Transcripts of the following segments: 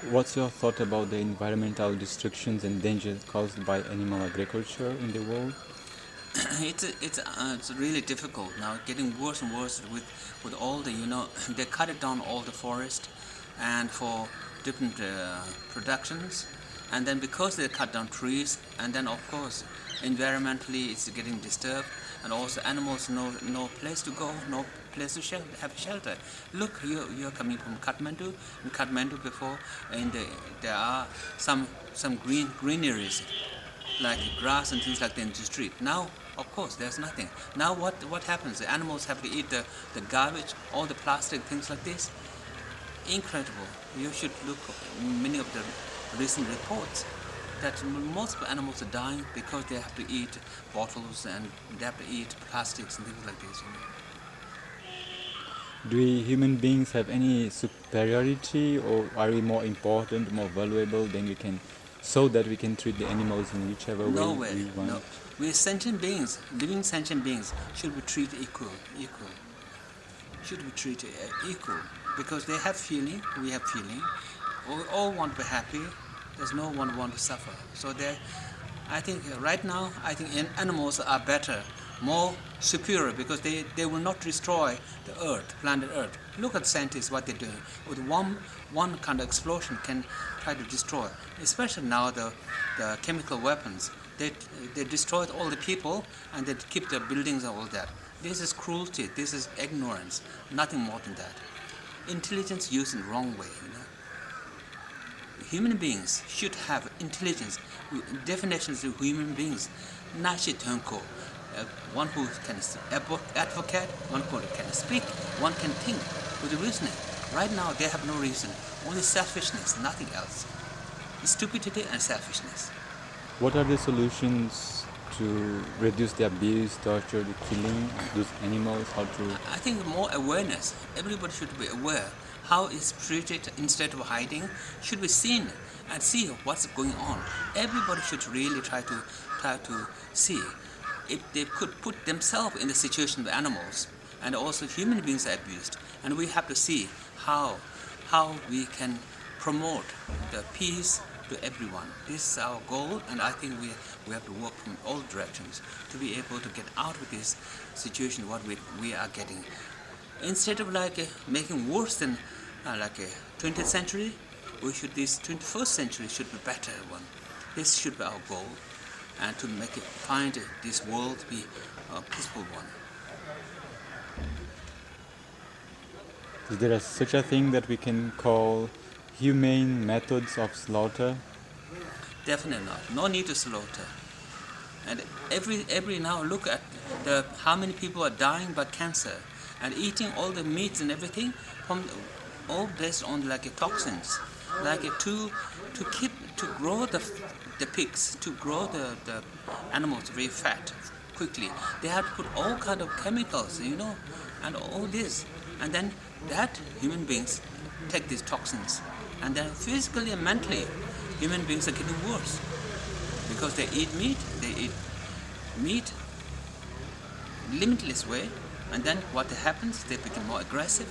What's your thought about the environmental destructions and dangers caused by animal agriculture in the world? It's really difficult now, getting worse and worse with all the they cut it down all the forest, and for different productions, and then because they cut down trees, and then of course environmentally it's getting disturbed, and also animals no place to go, no place to have shelter. Look, you're coming from Kathmandu. In Kathmandu before, and there are some greeneries like grass and things like that in the street. Now, of course, there's nothing. Now, what happens? The animals have to eat the garbage, all the plastic things like this. Incredible. You should look many of the recent reports that most of the animals are dying because they have to eat bottles and they have to eat plastics and things like this. Do we human beings have any superiority, or are we more important, more valuable than we can, so that we can treat the animals in whichever way No way. we No. want? We're sentient beings, living sentient beings. Should be treated equal. Should be treated equal because they have feeling, we have feeling. We all want to be happy. There's no one want to suffer. So I think right now, I think animals are better, more superior because they will not destroy the earth, planet Earth. Look at scientists, what they're doing. With one kind of explosion can try to destroy, especially now the chemical weapons. They, they destroyed all the people and they keep the buildings and all that. This is cruelty, this is ignorance, nothing more than that. Intelligence used in the wrong way. Human beings should have intelligence. Definitions of human beings. Nashi Tunko. One who can advocate, one who can speak, one can think with reasoning. Right now they have no reason, only selfishness, nothing else. Stupidity and selfishness. What are the solutions to reduce the abuse, torture, the killing of those animals? How to I think more awareness. Everybody should be aware how it's treated instead of hiding. Should be seen and see what's going on. Everybody should really try to see if they could put themselves in the situation of animals, and also human beings are abused, and we have to see how we can promote the peace to everyone. This is our goal, and I think we have to work from all directions to be able to get out of this situation what we are getting. Instead of making worse than like a 20th century, we should this 21st century should be better one. This should be our goal, and to make it find this world to be a peaceful one. is there such a thing that we can call humane methods of slaughter? Definitely not. No need to slaughter. And every now look at the how many people are dying by cancer and eating all the meats and everything from all based on toxins, to keep to grow the pigs, to grow the animals very fat quickly. They have to put all kind of chemicals, and all this, and then that human beings take these toxins, and then physically and mentally, human beings are getting worse because they eat meat. They eat meat limitless way, and then what happens? They become more aggressive.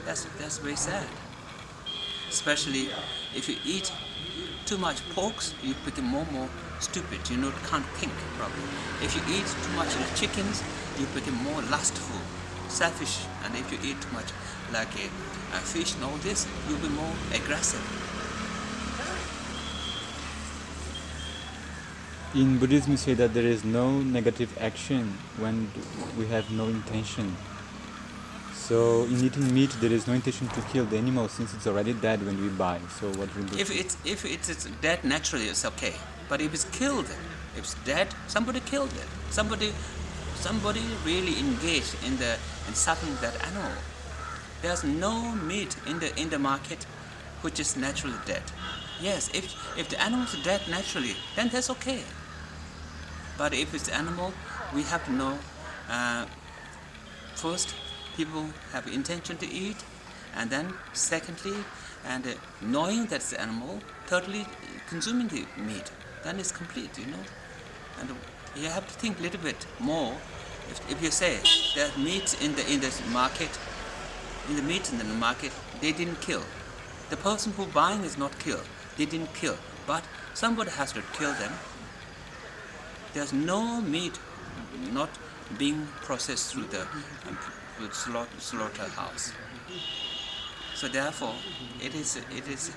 That's very sad. Especially if you eat too much porks, you become more stupid. Can't think properly. If you eat too much chickens, you become more lustful, selfish. And if you eat too much a fish and all this, you'll be more aggressive. In Buddhism, we say that there is no negative action when we have no intention. So in eating meat, there is no intention to kill the animal since it's already dead when we buy. So what we do? If it's dead naturally, it's okay. But if it's killed, if it's dead, somebody killed it. Somebody really engaged in suffering that animal. There's no meat in the market which is naturally dead. Yes, if the animal is dead naturally, then that's okay. But if it's animal, we have to know first people have intention to eat, and then secondly, and knowing that's the animal, thirdly consuming the meat, then it's complete. And you have to think a little bit more. If you say that meat in the market, in the meat in the market, they didn't kill, The person who buying is not killed. They didn't kill, but somebody has to kill them. There's no meat not being processed through the slaughterhouse. So therefore, it is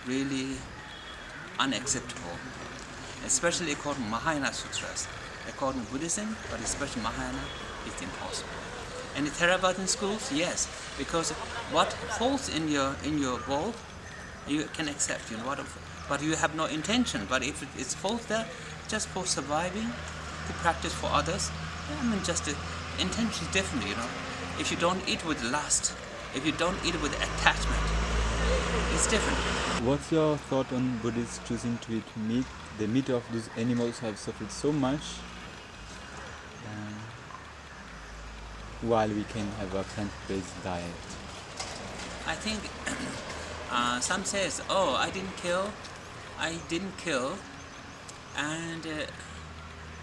really unacceptable, especially according to Mahayana sutras. According to Buddhism, but especially Mahayana, it's impossible. And the Theravada schools, yes, because what falls in your bowl, you can accept, but you have no intention. But if it falls there, just for surviving, to practice for others, just the intention is different, If you don't eat with lust, if you don't eat with attachment, it's different. What's your thought on Buddhists choosing to eat meat? The meat of those animals have suffered so much, while we can have a plant-based diet. I think some says, "Oh, I didn't kill, and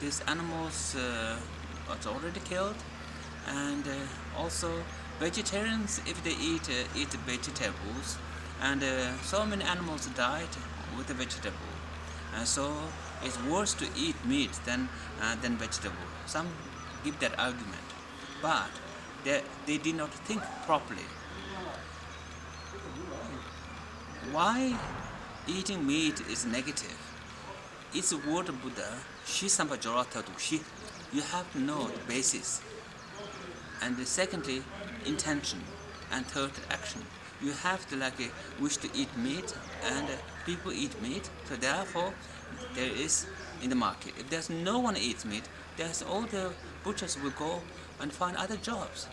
these animals are already killed, and also vegetarians, if they eat vegetables, and so many animals died with the vegetable, and so it's worse to eat meat than vegetable." Some give that argument, but they did not think properly. Why eating meat is negative? It's the word of Buddha, Shi Sampa Jorata Tu Shi. You have to know the basis. And secondly, intention. And third, action. You have to wish to eat meat, and people eat meat, so therefore there is in the market. If there's no one eats meat, there's all the butchers will go and find other jobs.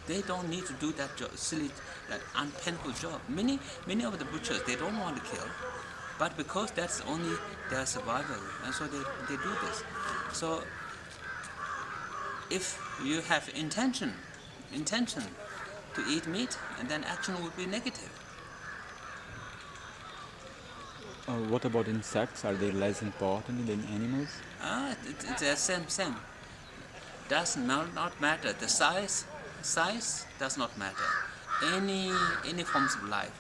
They don't need to do that silly, that unpainful job. Many of the butchers, they don't want to kill, but because that's only their survival, and so they do this. So if you have intention to eat meat, and then action would be negative. What about insects? Are they less important than animals? It's the same. Does not matter. The size does not matter. Any forms of life.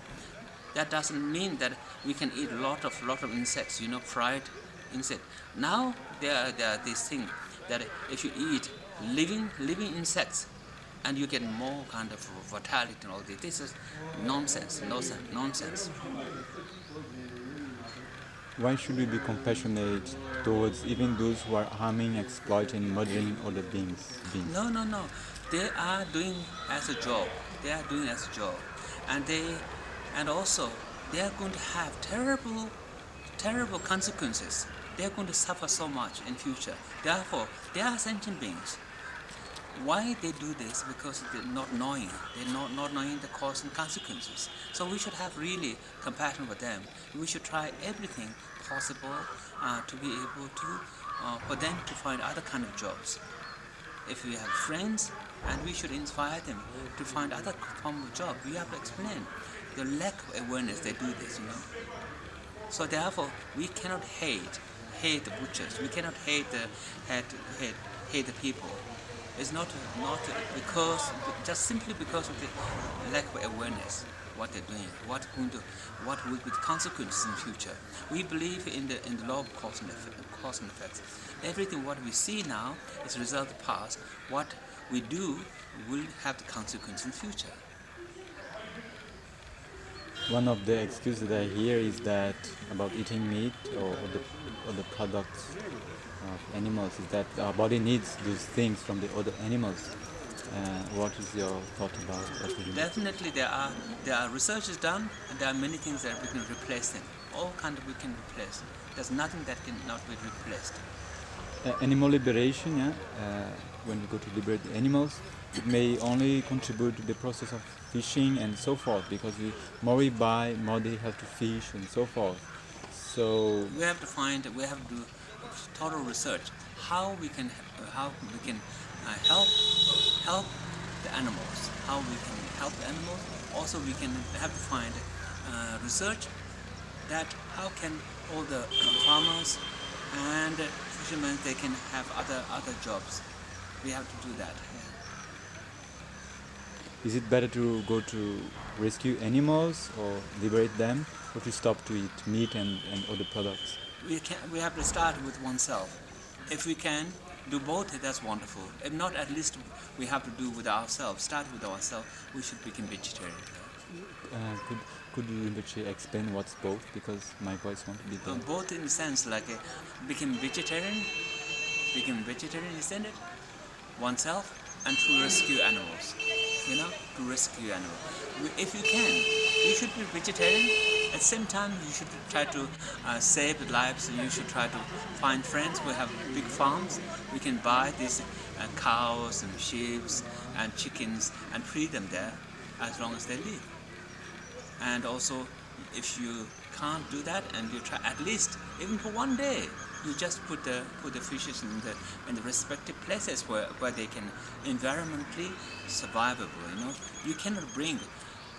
That doesn't mean that we can eat a lot of insects, fried insect. Now there are these things that if you eat living insects, and you get more kind of vitality and all this. This is nonsense. Why should we be compassionate towards even those who are harming, exploiting, murdering other beings? No. They are doing as a job. And also they are going to have terrible consequences. They are going to suffer so much in future. Therefore, they are sentient beings. Why they do this? Because they're not knowing. They're not knowing the cause and consequences. So we should have really compassion for them. We should try everything possible to be able to, for them to find other kind of jobs. If we have friends, and we should inspire them to find other form of job, we have to explain the lack of awareness they do this, So therefore, we cannot hate the butchers. We cannot hate the people. It's not because just simply because of the lack of awareness what they're doing, what will be the consequences in the future. We believe in the law of cause and effects. Everything what we see now is a result of the past. What we do will have the consequence in the future. One of the excuses that I hear is that about eating meat or the products of animals is that our body needs those things from the other animals. What is your thought about that? Definitely there are researches done, and there are many things that we can replace them. All kind of we can replace. There's nothing that cannot be replaced. Animal liberation, when we go to liberate the animals, it may only contribute to the process of fishing and so forth, because more we buy, more they have to fish and so forth. So we have to do total research how we can help the animals. How we can help the animals. Also, we can have to find research that how can all the farmers and fishermen, they can have other jobs. We have to do that. Is it better to go to rescue animals or liberate them, or to stop to eat meat and other products? We have to start with oneself. If we can do both, that's wonderful. If not, at least we have to do with ourselves. Start with ourselves. We should become vegetarian. Could you eventually explain what's both? Because my voice won't be there. Both in the sense like become vegetarian, isn't it? Oneself and to rescue animals. To rescue animals. If you can, you should be vegetarian. At the same time, you should try to save the lives. You should try to find friends who have big farms. We can buy these cows and sheep and chickens and feed them there as long as they live. And also, if you can't do that, and you try at least even for one day, you just put the fishes in the respective places where they can environmentally survivable. You cannot bring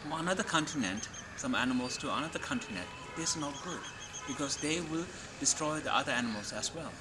from another continent some animals to another continent. This is not good because they will destroy the other animals as well.